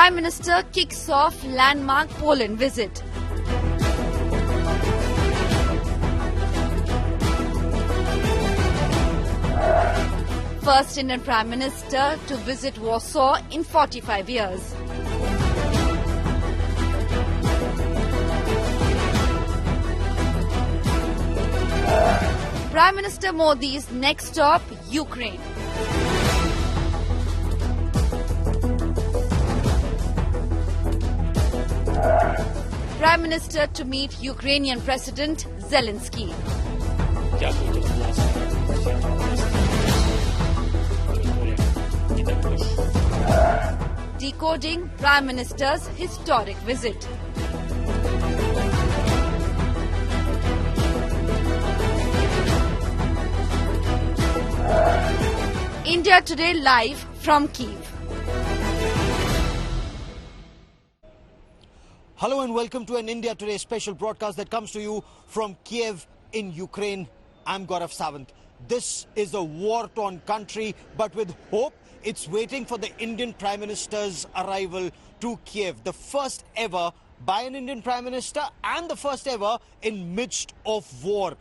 Prime Minister kicks off landmark Poland visit. First Indian Prime Minister to visit Warsaw in 45 years. Prime Minister Modi's next stop, Ukraine. Prime Minister to meet Ukrainian President Zelensky. Decoding Prime Minister's historic visit. India Today live from Kyiv. Hello and welcome to an India Today special broadcast that comes to you from Kiev in Ukraine. I'm Gaurav Sawant. This is a war-torn country, but with hope, it's waiting for the Indian Prime Minister's arrival to Kiev. The first ever by an Indian Prime Minister and the first ever in midst of war.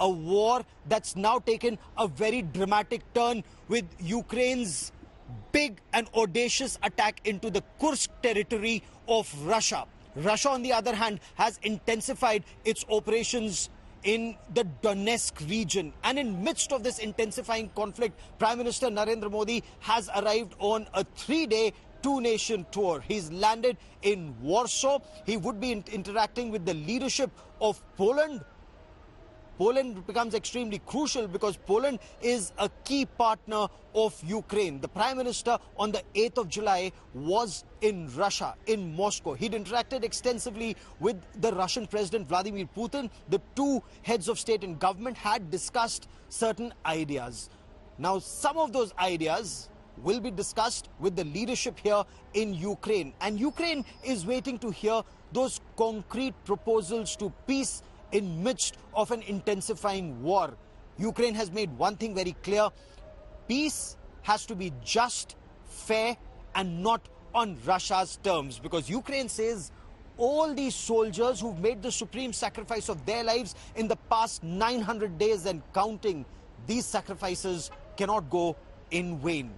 A war that's now taken a very dramatic turn with Ukraine's big and audacious attack into the Kursk territory of Russia. Russia, on the other hand, has intensified its operations in the Donetsk region. And in midst of this intensifying conflict, Prime Minister Narendra Modi has arrived on a 3-day two-nation tour. He's landed in Warsaw. He would be interacting with the leadership of Poland. Poland becomes extremely crucial because Poland is a key partner of Ukraine. The Prime Minister on the 8th of July was in Russia, in Moscow. He'd interacted extensively with the Russian President Vladimir Putin. The two heads of state and government had discussed certain ideas. Now, some of those ideas will be discussed with the leadership here in Ukraine. And Ukraine is waiting to hear those concrete proposals to peace in midst of an intensifying war. Ukraine has made one thing very clear. Peace has to be just, fair, and not on Russia's terms. Because Ukraine says all these soldiers who've made the supreme sacrifice of their lives in the past 900 days and counting, these sacrifices cannot go in vain.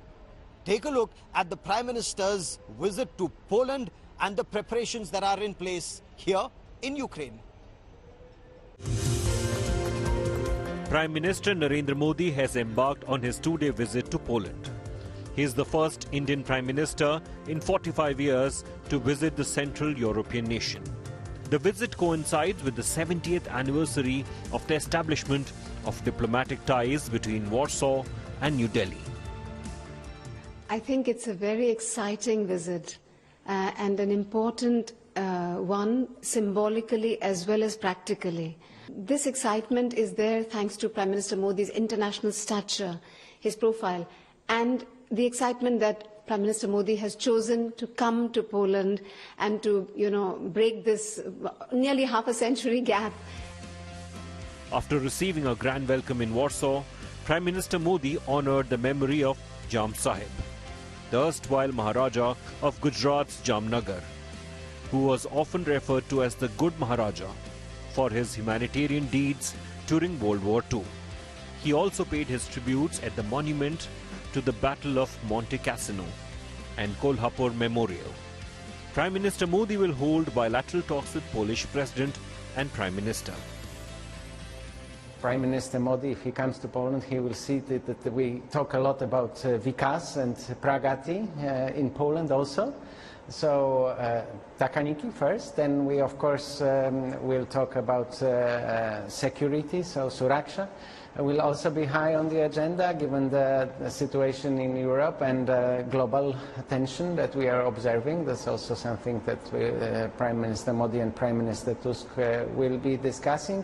Take a look at the Prime Minister's visit to Poland and the preparations that are in place here in Ukraine. Prime Minister Narendra Modi has embarked on his 2-day visit to Poland. He is the first Indian Prime Minister in 45 years to visit the Central European nation. The visit coincides with the 70th anniversary of the establishment of diplomatic ties between Warsaw and New Delhi. I think it's a very exciting visit and an important one symbolically as well as practically. This excitement is there thanks to Prime Minister Modi's international stature, his profile, and the excitement that Prime Minister Modi has chosen to come to Poland and to, break this nearly half a century gap. After receiving a grand welcome in Warsaw, Prime Minister Modi honoured the memory of Jam Sahib, the erstwhile Maharaja of Gujarat's Jamnagar, who was often referred to as the Good Maharaja for his humanitarian deeds during World War II. He also paid his tributes at the monument to the Battle of Monte Cassino and Kolhapur Memorial. Prime Minister Modi will hold bilateral talks with Polish President and Prime Minister. Prime Minister Modi, if he comes to Poland, he will see that we talk a lot about Vikas and Pragati in Poland also. So Takaniki first, then we of course will talk about security, so Suraksha will also be high on the agenda given the situation in Europe and global tension that we are observing. That's also something that Prime Minister Modi and Prime Minister Tusk will be discussing.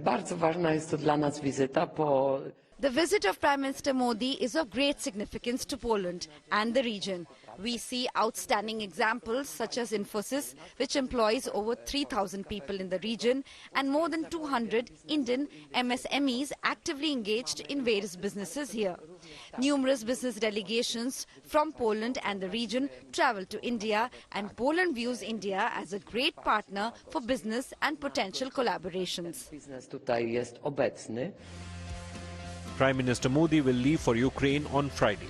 Bardzo ważna jest to dla nas wizyta The visit of Prime Minister Modi is of great significance to Poland and the region. We see outstanding examples such as Infosys, which employs over 3,000 people in the region, and more than 200 Indian MSMEs actively engaged in various businesses here. Numerous business delegations from Poland and the region travel to India, and Poland views India as a great partner for business and potential collaborations. Biznes tutaj jest obecny. Prime Minister Modi will leave for Ukraine on Friday.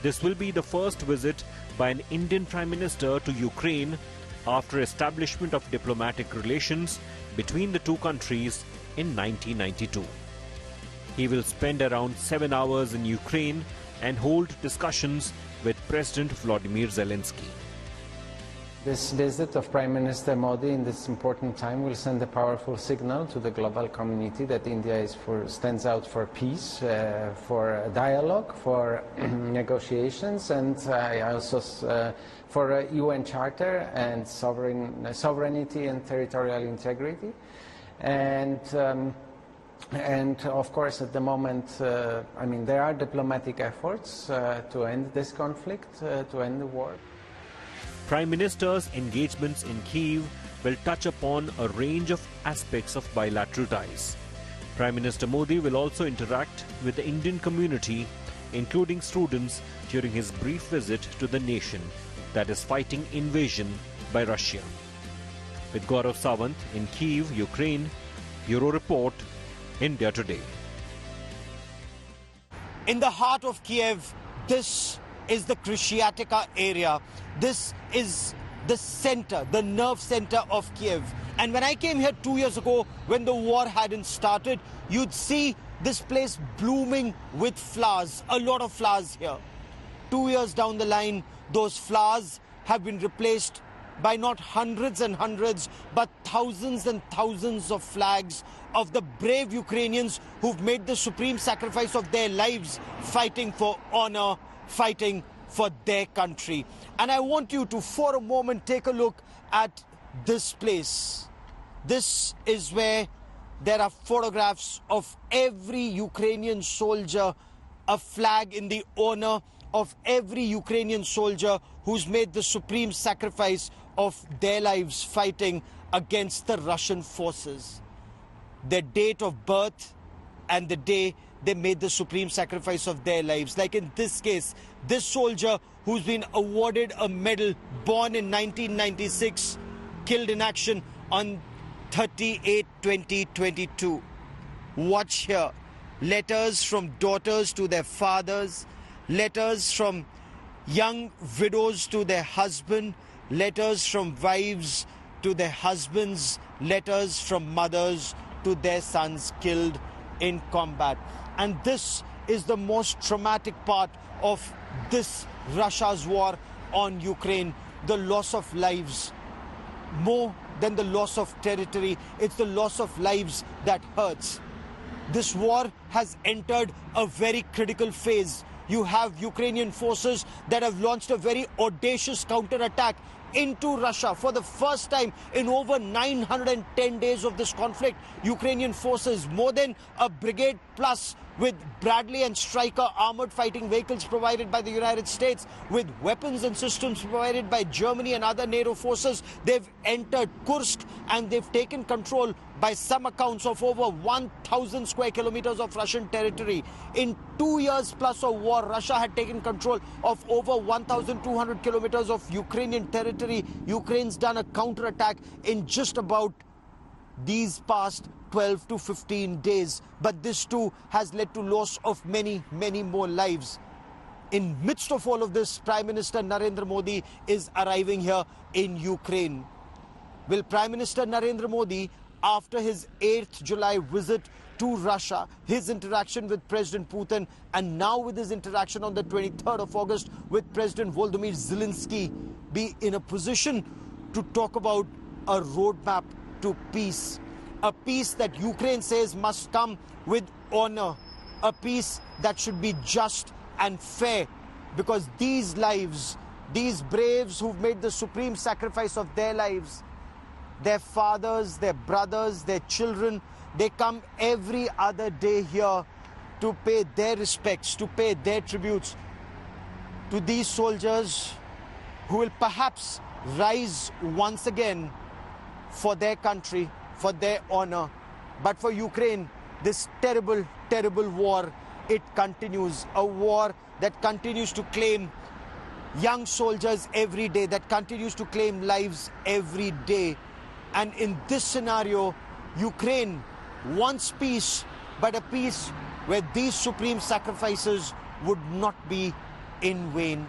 This will be the first visit by an Indian Prime Minister to Ukraine after establishment of diplomatic relations between the two countries in 1992. He will spend around 7 hours in Ukraine and hold discussions with President Volodymyr Zelensky. This visit of Prime Minister Modi in this important time will send a powerful signal to the global community that India stands out for peace, for dialogue, for negotiations, and also for a UN Charter and sovereignty and territorial integrity. And of course, at the moment, there are diplomatic efforts to end this conflict, to end the war. Prime Minister's engagements in Kyiv will touch upon a range of aspects of bilateral ties. Prime Minister Modi will also interact with the Indian community, including students, during his brief visit to the nation that is fighting invasion by Russia. With Gaurav Sawant in Kyiv, Ukraine, Bureau Report, India Today. In the heart of Kiev, this is the Krishyatika area. This is the center, the nerve center of Kiev. And when I came here 2 years ago, when the war hadn't started, you'd see this place blooming with flowers, a lot of flowers here. 2 years down the line, those flowers have been replaced by not hundreds and hundreds, but thousands and thousands of flags of the brave Ukrainians who've made the supreme sacrifice of their lives fighting for honor, fighting for their country. And I want you to, for a moment, take a look at this place. This is where there are photographs of every Ukrainian soldier, a flag in the honor of every Ukrainian soldier who's made the supreme sacrifice of their lives fighting against the Russian forces. Their date of birth and the day they made the supreme sacrifice of their lives. Like in this case, this soldier who's been awarded a medal, born in 1996, killed in action on 30/8/2022. Watch here. Letters from daughters to their fathers, letters from young widows to their husband, letters from wives to their husbands, letters from mothers to their sons killed in combat. And this is the most traumatic part of this Russia's war on Ukraine, the loss of lives. More than the loss of territory, it's the loss of lives that hurts. This war has entered a very critical phase. You have Ukrainian forces that have launched a very audacious counterattack into Russia. For the first time in over 910 days of this conflict, Ukrainian forces, more than a brigade plus, with Bradley and Stryker armored fighting vehicles provided by the United States, with weapons and systems provided by Germany and other NATO forces, they've entered Kursk and they've taken control, by some accounts, of over 1,000 square kilometers of Russian territory. In 2 years plus of war, Russia had taken control of over 1,200 kilometers of Ukrainian territory. Ukraine's done a counterattack in just about these past 12 to 15 days. But this too has led to loss of many, many more lives. In midst of all of this, Prime Minister Narendra Modi is arriving here in Ukraine. Will Prime Minister Narendra Modi, after his 8th July visit to Russia, his interaction with President Putin, and now with his interaction on the 23rd of August with President Volodymyr Zelensky, be in a position to talk about a roadmap to peace? A peace that Ukraine says must come with honor, a peace that should be just and fair, because these lives, these braves who've made the supreme sacrifice of their lives, their fathers, their brothers, their children, they come every other day here to pay their respects, to pay their tributes to these soldiers who will perhaps rise once again for their country, for their honor. But for Ukraine, this terrible, terrible war, it continues. A war that continues to claim young soldiers every day, that continues to claim lives every day. And in this scenario, Ukraine wants peace, but a peace where these supreme sacrifices would not be in vain.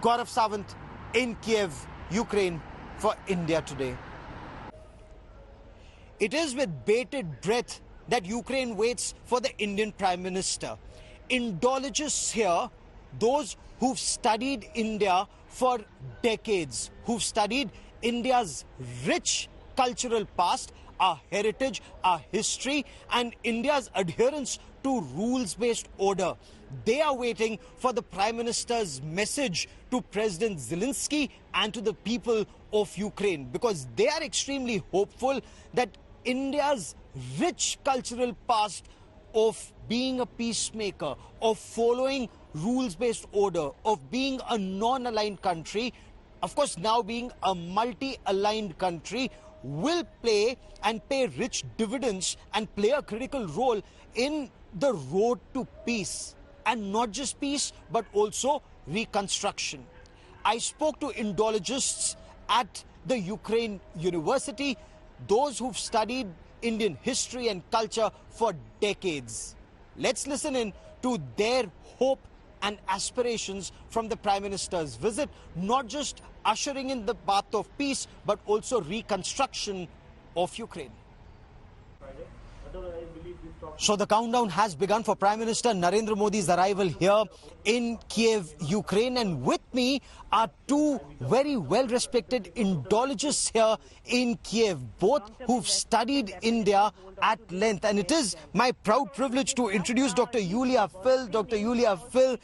Gaurav Sawant in Kiev, Ukraine, for India Today. It is with bated breath that Ukraine waits for the Indian Prime Minister. Indologists here, those who've studied India for decades, who've studied India's rich cultural past, our heritage, our history, and India's adherence to rules-based order. They are waiting for the Prime Minister's message to President Zelensky and to the people of Ukraine, because they are extremely hopeful that India's rich cultural past of being a peacemaker, of following rules-based order, of being a non-aligned country, of course now being a multi-aligned country, will play and pay rich dividends and play a critical role in the road to peace. And not just peace, but also reconstruction. I spoke to Indologists at the Ukraine University, those who've studied Indian history and culture for decades. Let's listen in to their hope and aspirations from the Prime Minister's visit, not just ushering in the path of peace, but also reconstruction of Ukraine. So the countdown has begun for Prime Minister Narendra Modi's arrival here in Kiev, Ukraine. And with me are two very well-respected Indologists here in Kiev, both who've studied India at length. And it is my proud privilege to introduce Dr. Yulia Phil. Dr. Yulia Phil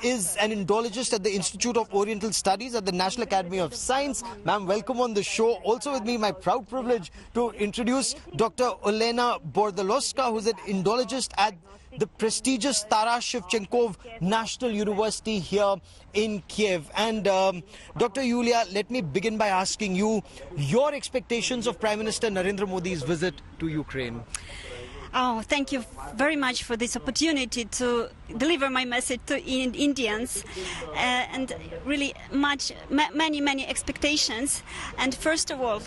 is an Indologist at the Institute of Oriental Studies at the National Academy of Science. Ma'am, welcome on the show. Also with me, my proud privilege to introduce Dr. Olena Bordalowska, who's an Indologist at the prestigious Taras Shevchenkov National University here in Kiev. And Dr. Yulia, let me begin by asking you your expectations of Prime Minister Narendra Modi's visit to Ukraine. Oh, thank you very much for this opportunity to deliver my message to Indians, and really many expectations. And first of all,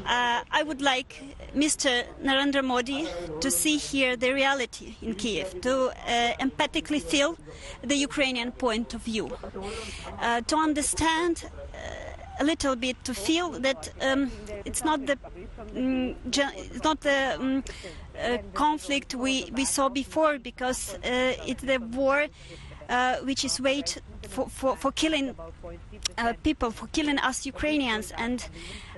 I would like Mr. Narendra Modi to see here the reality in Kiev, to empathically feel the Ukrainian point of view, to understand a little bit, to feel that it's not the conflict we saw before, because it's the war which is waged for killing people, for killing us Ukrainians, and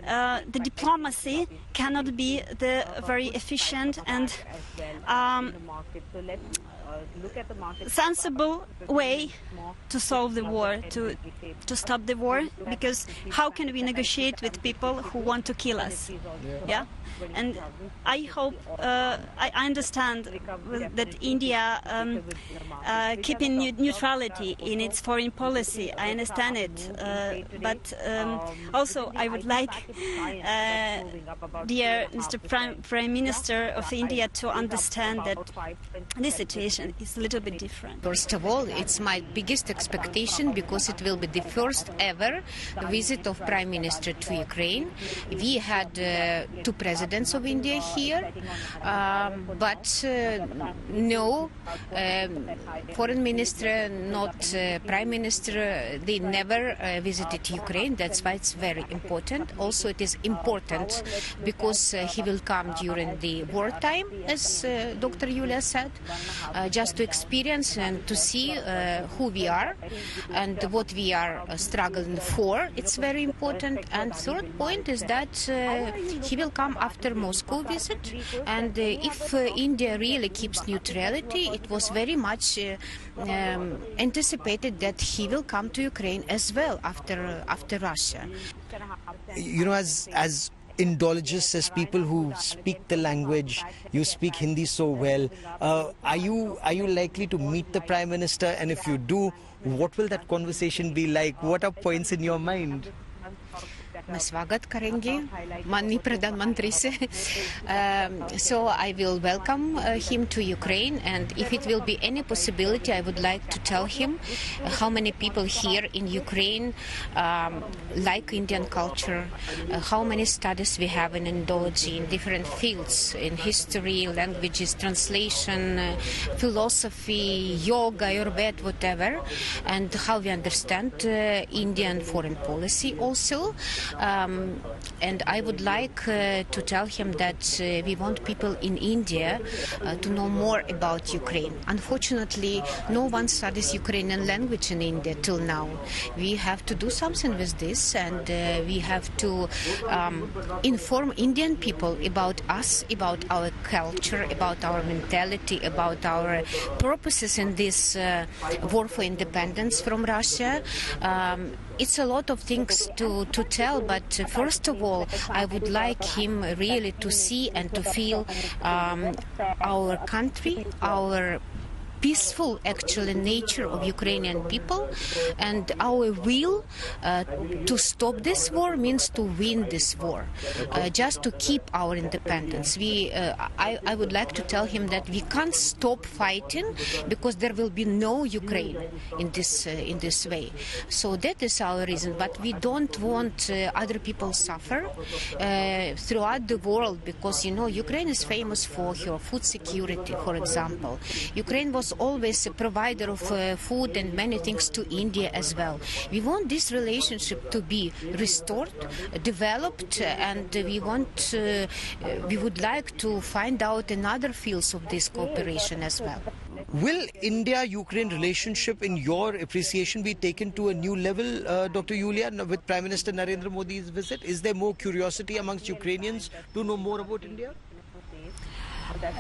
the diplomacy cannot be the very efficient and sensible way to solve the war, to stop the war, because how can we negotiate with people who want to kill us? Yeah, and I hope I understand that India keeping neutrality in its foreign policy. I understand it, but also I would like dear Mr. Prime Minister of India to understand that this situation is a little bit different. First of all, it's my biggest expectation because it will be the first ever visit of Prime Minister to Ukraine. We had two presidents of India here, but no foreign minister, not Prime Minister, they never visited Ukraine. That's why it's very important. Also, it is important because he will come during the wartime, as Dr. Yulia said, just to experience and to see who we are and what we are struggling for. It's very important. And third point is that he will come after Moscow visit, and if India really keeps neutrality, it was very much anticipated that he will come to Ukraine as well after Russia. You know, as Indologists, as people who speak the language, you speak Hindi so well. Are you likely to meet the Prime Minister? And if you do, what will that conversation be like? What are points in your mind? मैं स्वागत करेंगे माननीय प्रधानमंत्री से. So I will welcome him to Ukraine, and if it will be any possibility, I would like to tell him how many people here in Ukraine like Indian culture, how many studies we have in Indology in different fields, in history, languages, translation, philosophy, yoga, Ayurveda, whatever, and how we understand Indian foreign policy also. And I would like to tell him that we want people in India to know more about Ukraine. Unfortunately, no one studies Ukrainian language in India till now. We have to do something with this, and we have to inform Indian people about us, about our culture, about our mentality, about our purposes in this war for independence from Russia. It's a lot of things to tell, but first of all, I would like him really to see and to feel our country, our peaceful actually nature of Ukrainian people, and our will to stop this war means to win this war, just to keep our independence. I would like to tell him that we can't stop fighting because there will be no Ukraine in this way. So that is our reason. But we don't want other people suffer throughout the world, because Ukraine is famous for her food security, for example. Ukraine was always a provider of food and many things to India as well. We want this relationship to be restored, developed, and we would like to find out in other fields of this cooperation as well. Will India-Ukraine relationship, in your appreciation, be taken to a new level, Dr. Yulia, with Prime Minister Narendra Modi's visit? Is there more curiosity amongst Ukrainians to know more about India?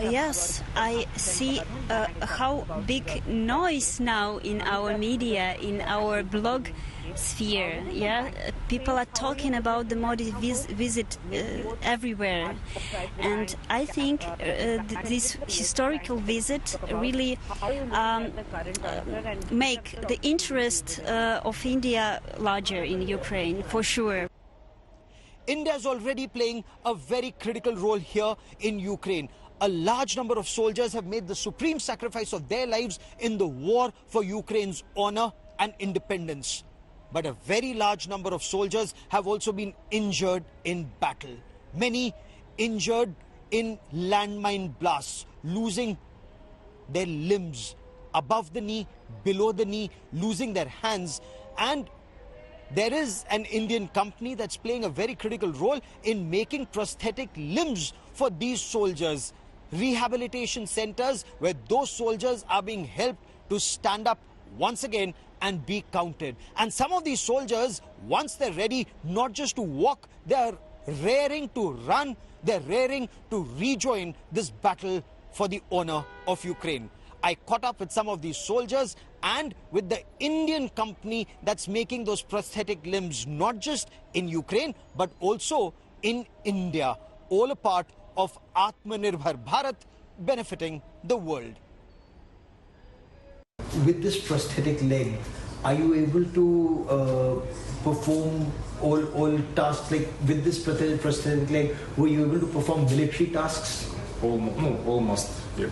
Yes, I see how big noise now in our media, in our blog sphere. Yeah, people are talking about the Modi visit everywhere, and I think this historical visit really make the interest of India larger in Ukraine, for sure. India is already playing a very critical role here in Ukraine. A large number of soldiers have made the supreme sacrifice of their lives in the war for Ukraine's honor and independence. But a very large number of soldiers have also been injured in battle. Many injured in landmine blasts, losing their limbs above the knee, below the knee, losing their hands. And there is an Indian company that's playing a very critical role in making prosthetic limbs for these soldiers. Rehabilitation centers where those soldiers are being helped to stand up once again and be counted. And some of these soldiers, once they're ready not just to walk, they're raring to run, they're raring to rejoin this battle for the honor of Ukraine. I caught up with some of these soldiers and with the Indian company that's making those prosthetic limbs, not just in Ukraine but also in India, all a part of Atmanirbhar Bharat, benefiting the world. With this prosthetic leg, are you able to perform all tasks? Like with this prosthetic leg, were you able to perform military tasks? Almost. Yeah.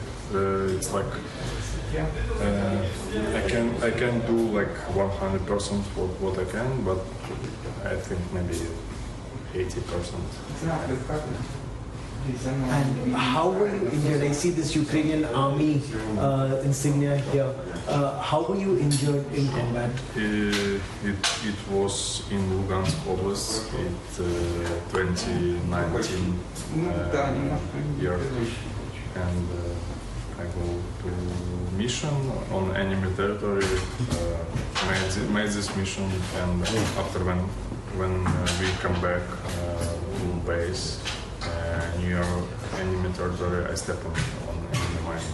It's like I can do like 100% what I can, but I think maybe 80%. And how were you injured? I see this Ukrainian army insignia here. How were you injured in combat? It was in Lugansk Oblast in 2019 year, and I go to mission on enemy territory. Made this mission, and after when we come back to base near enemy territory, I step on enemy mine.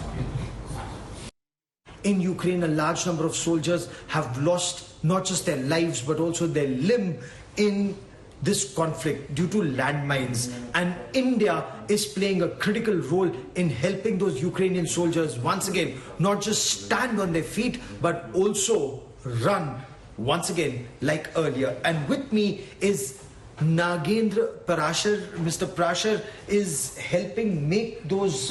In Ukraine, a large number of soldiers have lost not just their lives but also their limb in this conflict due to landmines, and India is playing a critical role in helping those Ukrainian soldiers once again not just stand on their feet but also run once again like earlier. And with me is Nagendra Parashar. Mr. Parashar is helping make those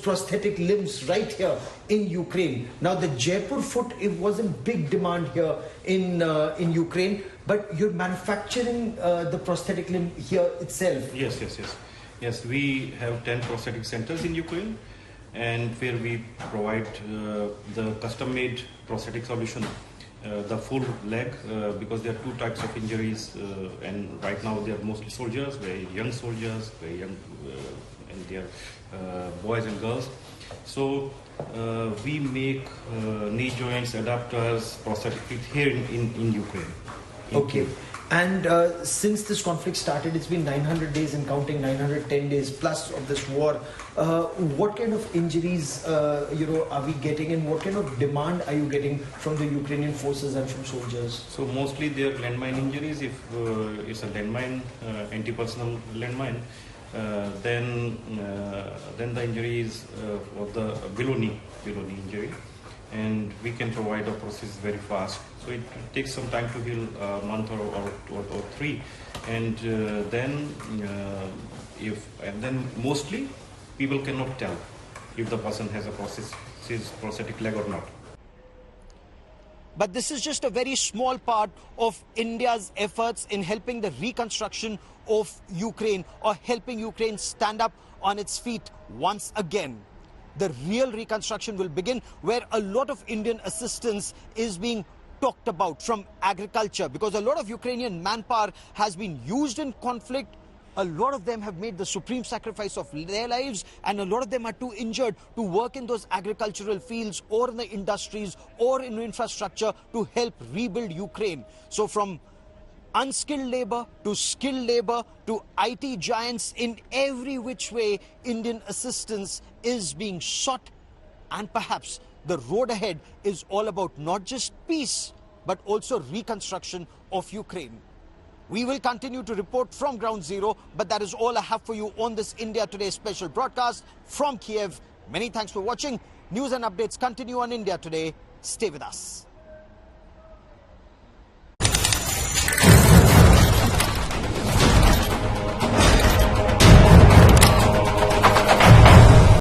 prosthetic limbs right here in Ukraine. Now the Jaipur foot, it was in big demand here in Ukraine, but you're manufacturing the prosthetic limb here itself. Yes, we have 10 prosthetic centers in Ukraine, and where we provide the custom-made prosthetic solution. The full leg, because there are two types of injuries, and right now they are mostly soldiers, very young, and they are boys and girls. So we make knee joints, adapters, prosthetic feet here in Ukraine. Okay. And since this conflict started, it's been 900 days and counting, 910 days plus of this war. What kind of injuries, are we getting, and what kind of demand are you getting from the Ukrainian forces and from soldiers? So mostly they are landmine injuries. If it's a landmine, anti-personnel landmine, then the injury is of the below knee injury, and we can provide a process very fast. So it takes some time to heal, a month or 3, and then mostly people cannot tell if the person has a prosthetic leg or not. But this is just a very small part of India's efforts in helping the reconstruction of Ukraine, or helping Ukraine stand up on its feet once again. The real reconstruction will begin where a lot of Indian assistance is being talked about from agriculture, because a lot of Ukrainian manpower has been used in conflict. A lot of them have made the supreme sacrifice of their lives, and a lot of them are too injured to work in those agricultural fields or in the industries or in infrastructure to help rebuild Ukraine. So from unskilled labor to skilled labor to IT giants, in every which way Indian assistance is being sought, and perhaps the road ahead is all about not just peace but also reconstruction of Ukraine. We will continue to report from Ground Zero, but that is all I have for you on this India Today special broadcast from Kiev. Many thanks for watching. News and updates continue on India Today. Stay with us.